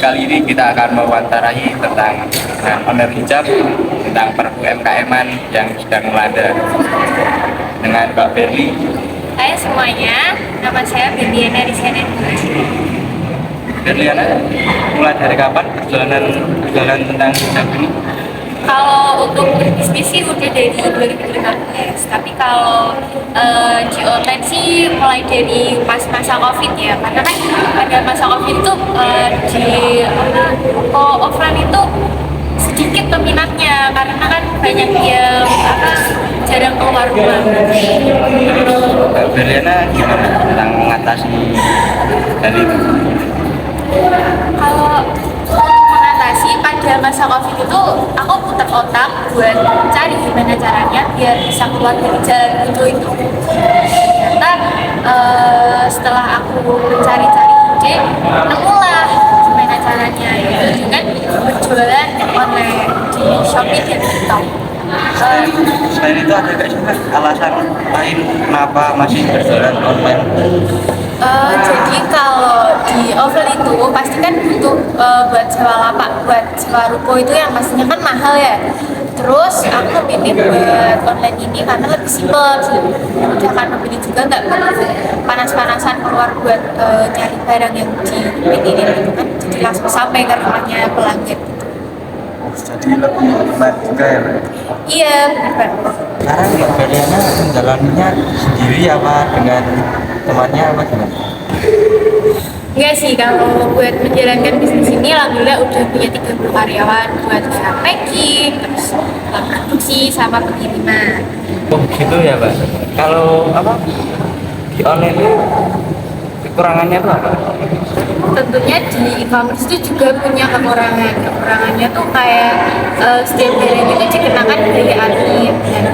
kali ini kita akan mewawancarai tentang owner hijab, tentang perpu UMKM-an yang sedang melanda dengan Mbak Berli. Hai semuanya, nama saya Berliana Rizkyana. Berliana, mulai dari kapan perjalanan tentang hijab ini? Kalau untuk berbisnis sih udah dari 2015, tapi kalau di online sih mulai dari pas masa COVID ya, karena kan pada masa COVID itu di offline itu sedikit peminatnya, karena kan banyak yang jarang keluar rumah. Mbak Berliana gimana tentang mengatasi dari itu? Kalau mengatasi pada masa COVID itu, aku putar otak buat cari gimana caranya biar bisa keluar dari jalan itu. Ternyata setelah aku mencari-cari ide, nemulah gimana caranya, yaitu dengan berjualan online di Shopee dan TikTok. Selain itu ada nggak sih alasan lain kenapa masih berjualan online? Jadi kalau di offline itu pasti kan butuh buat sewa lapak, buat sewa ruko itu yang pastinya kan mahal ya. Terus aku memilih buat online ini karena lebih simpel, memudahkan pembeli juga, nggak perlu panas-panasan keluar buat nyari barang yang dipinginin gitu kan, jadi langsung sampai ke rumahnya pelanggan. Jadi lebih hemat juga ya, Mbak? Iya, benar. Sekarang Mbak Berliana menjalaninya sendiri apa dengan temannya apa gimana? Enggak sih, kalau buat menjalankan bisnis ini alhamdulillah udah punya 30 karyawan buat usaha packing, terus produksi sama pengiriman. Oh gitu ya, Mbak. Kalau apa di online itu kekurangannya tuh apa? Tentunya di e-commerce itu juga punya kekurangan. Kekurangannya tuh kayak setiap barang itu dikenakan biaya admin, dan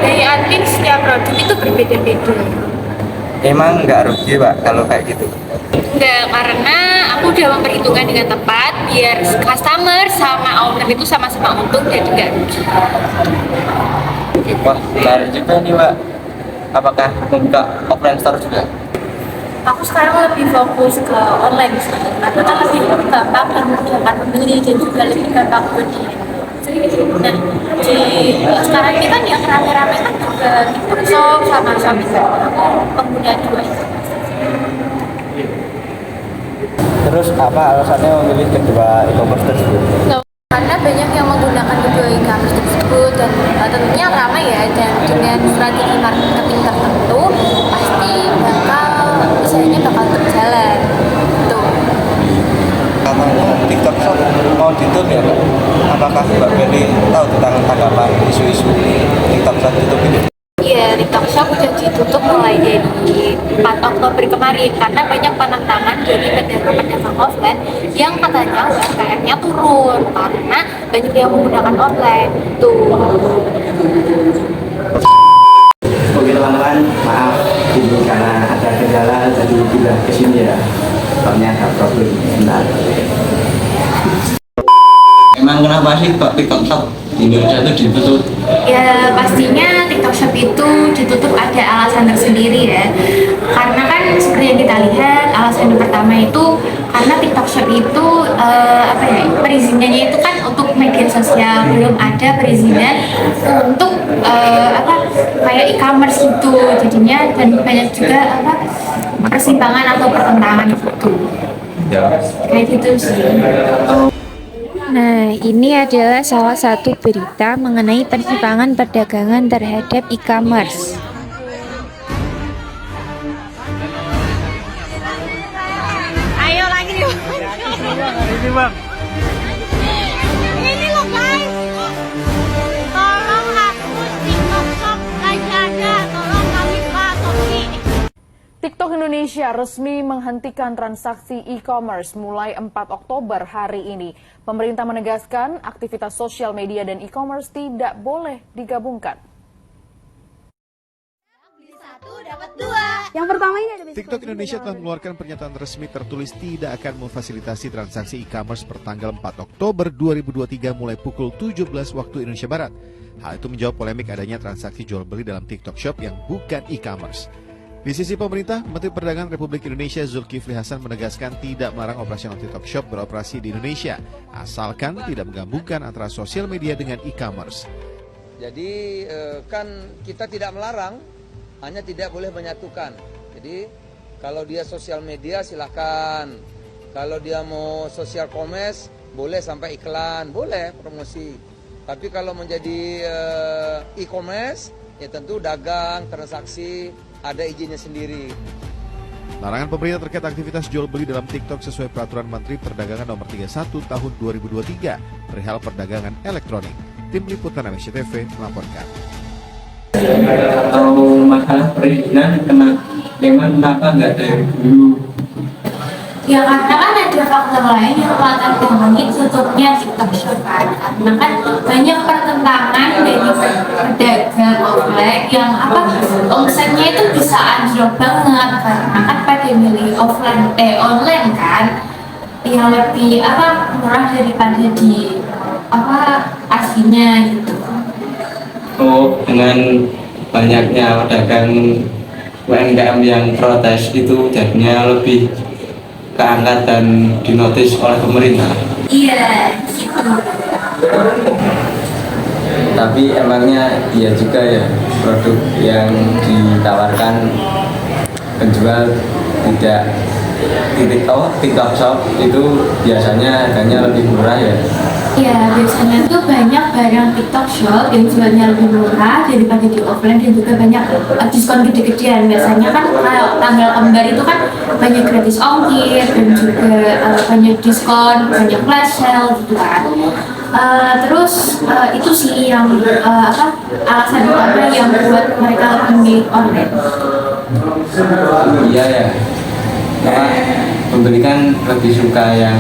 biaya admin setiap produk itu berbeda-beda. Emang nggak rugi, Pak, kalau kayak gitu? Enggak, karena aku udah memperhitungkan dengan tepat biar customer sama owner itu sama-sama untung dan juga rugi. Wah, menarik juga nih, Mbak. Apakah membuka offline store juga? Aku sekarang lebih fokus ke online sih, karena kan lebih gampang dan memudahkan pembeli dan juga lebih gampang buat di nah, sekarang ini kan yang rame-rame kan juga TikTok Shop sama Shopee kan. Aku pengguna dua itu. Terus apa alasannya memilih kedua e-commerce tersebut? Karena banyak yang menggunakan kedua e-commerce tersebut dan tentunya ramai ya, dan dengan strategi marketing tertentu pasti usahanya bakal berjalan. Tuh. Katanya TikTok Shop mau ditutup ya, Mbak? Apakah Mbak Berli tahu tentang tanggapan isu-isu TikTok Shop tutup ini? Iya, TikTok Shop udah ditutup mulai dari 4 Oktober kemarin karena banyak penentangan dari pedagang-pedagang offline yang katanya UMKM-nya turun karena banyak yang menggunakan online. Tuh. Oke teman-teman, maaf ini karena ada kendala jadi pindah ke sini ya. Soalnya ada problem sebentar. Emang kenapa sih kok TikTok Shop di Indonesia itu ditutup? Ya pastinya TikTok Shop itu ditutup ada alasan tersendiri ya. Karena kan seperti yang kita lihat, alasan yang pertama itu karena TikTok Shop itu perizinannya itu kan untuk media sosial, belum ada perizinan untuk kayak e-commerce gitu. Jadinya dan banyak juga persimpangan atau pertentangan gitu. Ya. Kayak gitu sih. Nah, ini adalah salah satu berita mengenai persimpangan perdagangan terhadap e-commerce. Ayo lagi nih. Ini Bang. Ini loh guys. Tolong hapus TikTok Shop Lazada. Tolong kami Pak Sofi. TikTok Indonesia resmi menghentikan transaksi e-commerce mulai 4 Oktober hari ini. Pemerintah menegaskan aktivitas sosial media dan e-commerce tidak boleh digabungkan. Yang pertama ini ada TikTok Indonesia telah mengeluarkan pernyataan resmi tertulis tidak akan memfasilitasi transaksi e-commerce pertanggal 4 Oktober 2023 mulai pukul 17 waktu Indonesia Barat. Hal itu menjawab polemik adanya transaksi jual beli dalam TikTok Shop yang bukan e-commerce. Di sisi pemerintah, Menteri Perdagangan Republik Indonesia Zulkifli Hasan menegaskan tidak melarang operasional TikTok Shop beroperasi di Indonesia, asalkan tidak menggabungkan antara sosial media dengan e-commerce. Jadi kan kita tidak melarang, hanya tidak boleh menyatukan. Jadi kalau dia sosial media silahkan, kalau dia mau sosial commerce boleh sampai iklan, boleh promosi. Tapi kalau menjadi e-commerce ya tentu dagang, transaksi, ada izinnya sendiri. Larangan pemerintah terkait aktivitas jual beli dalam TikTok sesuai peraturan Menteri Perdagangan nomor 31 tahun 2023 perihal perdagangan elektronik. Tim Liputan SCTV melaporkan. Atau masalah perizinan kenapa nggak dari dulu? Ya karena kan ada faktor lain yang melatar belakangi tutupnya TikTok Shop kan. Karena kan banyak pertentangan dari pedagang offline yang omsetnya itu bisa anjlok banget karena kan pada milih online kan yang lebih murah daripada di aslinya gitu. Oh, dengan banyaknya pedagang UMKM yang protes itu jadinya lebih keangkat dan dinotis oleh pemerintah. Iya, gitu. Tapi emangnya iya juga ya produk yang ditawarkan penjual TikTok Shop itu biasanya harganya lebih murah ya? Ya, biasanya tuh banyak barang TikTok Shop yang jualnya lebih murah daripada di offline dan juga banyak diskon gede-gedean. Biasanya kan kalau tanggal kembar itu kan banyak gratis ongkir dan juga banyak diskon, banyak flash sale gitu kan. Terus itu sih yang alasan utama yang buat mereka lebih milih online. Iya ya, karena pembeli kan lebih suka yang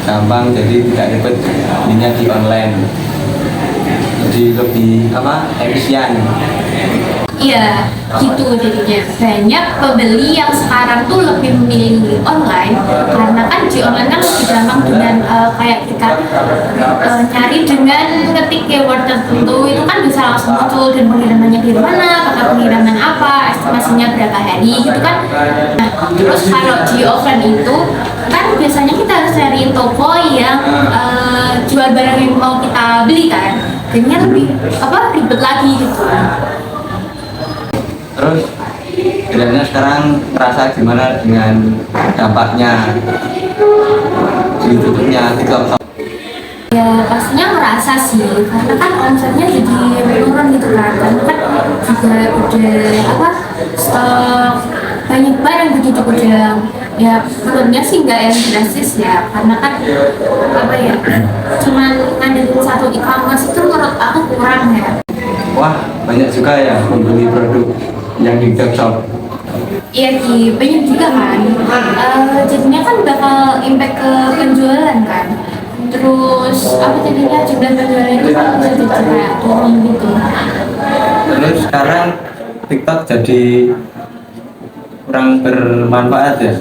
gampang, jadi tidak ribet belinya di online, jadi lebih efisien. Iya, gitu jadinya. Banyak pembeli yang sekarang tuh lebih memilih online karena kan di online kan lebih gampang dengan kayak kita nyari dengan ngetik keyword tertentu itu kan bisa langsung muncul dan pengirimannya di mana, pakai pengiriman apa, estimasinya berapa hari gitu kan. Nah, terus kalau di offline itu kan biasanya kita harus cari toko yang jual barang yang mau kita beli kan, jadinya lebih ribet lagi gitu. Terus kiranya sekarang terasa gimana dengan dampaknya ditutupnya TikTok Shop? Ya pastinya ngerasa sih, karena kan omsetnya jadi menurun gitu kan. Karena kan juga stok banyak barang gitu di gudang. Ya menurutnya sih nggak yang drastis ya, karena kan cuman ngandelin satu e-commerce itu menurut aku kurang ya. Wah, banyak juga ya membeli produk yang di TikTok Shop. Iya banyak juga kan. Jadinya kan bakal impact ke penjualan kan. Terus jadinya jumlah penjualan itu kan jadi kayak turun gitu. Terus sekarang TikTok jadi kurang bermanfaat ya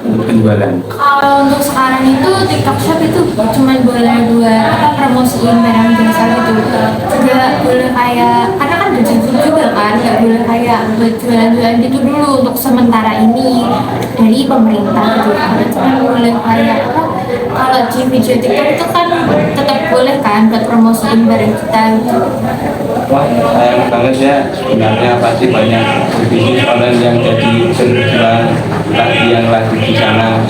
untuk penjualan. Kalau untuk sekarang itu TikTok Shop itu cuma boleh buat promosiin barang jasa gitu. Nggak boleh kayak, karena kan udah janji juga kan, nggak boleh kayak buat jualan-jualan gitu dulu untuk sementara ini dari pemerintah gitu. Karena cuma boleh kayak kalau di video TikTok itu kan tetap boleh kan buat promosiin barang kita gitu. Wah, sayang banget ya, sebenarnya pasti banyak bisnis online yang jadi berjualan lagi yang lagi di sana.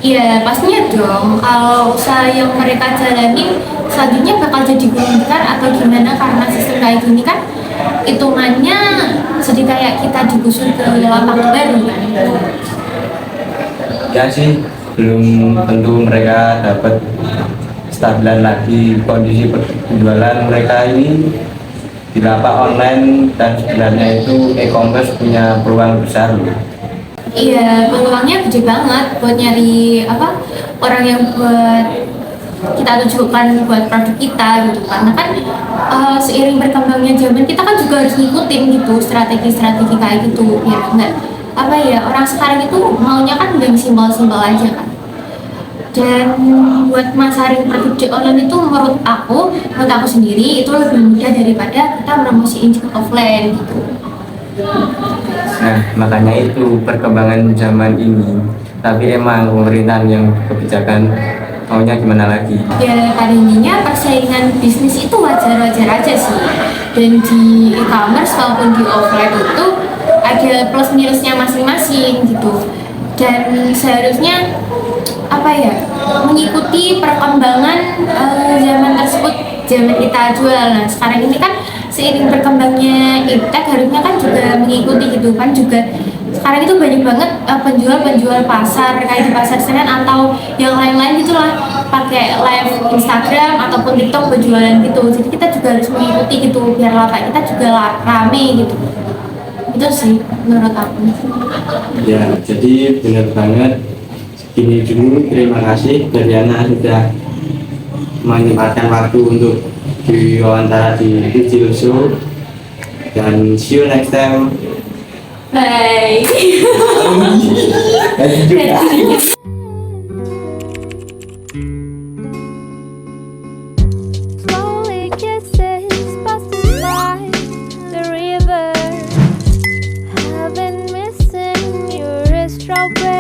Iya, pastinya dong. Kalau usaha yang mereka jalani selanjutnya bakal jadi gulung besar atau gimana, karena sistem kayak gini kan hitungannya jadi kayak kita digusur ke lapak baru kan. Ya sih, belum tentu mereka dapat stabilan lagi kondisi penjualan mereka ini di lapak online, dan sebenarnya itu e-commerce punya peluang besar loh. Iya, peluangnya gede banget buat nyari orang yang buat kita tujukan buat produk kita gitu. Karena kan seiring berkembangnya zaman kita kan juga harus ngikutin gitu strategi-strategi kayak gitu ya enggak orang sekarang itu maunya kan yang simpel-simpel aja kan. Dan buat masarin produk di online itu menurut aku sendiri itu lebih mudah daripada kita promosiin di offline gitu. Nah, makanya itu perkembangan zaman ini. Tapi emang pemerintahan yang kebijakan maunya gimana lagi? Ya pada intinya persaingan bisnis itu wajar-wajar aja sih. Dan di e-commerce maupun di offline itu ada plus minusnya masing-masing gitu. Dan seharusnya apa ya, mengikuti perkembangan zaman tersebut, zaman kita jual. Nah sekarang ini kan seiring berkembangnya iptek harusnya kan juga mengikuti gitu kan. Juga sekarang itu banyak banget penjual-penjual pasar kayak di pasar Senen atau yang lain-lain gitulah, pakai live Instagram ataupun TikTok berjualan gitu. Jadi kita juga harus mengikuti gitu biar lapak kita juga rame gitu. Itu sih menurut aku. Ya, jadi benar banget. Segini dulu, terima kasih Dariana sudah menyempatkan waktu untuk diwawancara di Video Show. Dan see you next time. Bye. Dan juga. Slowly kisses passing by the river. I've been missing your strawberry.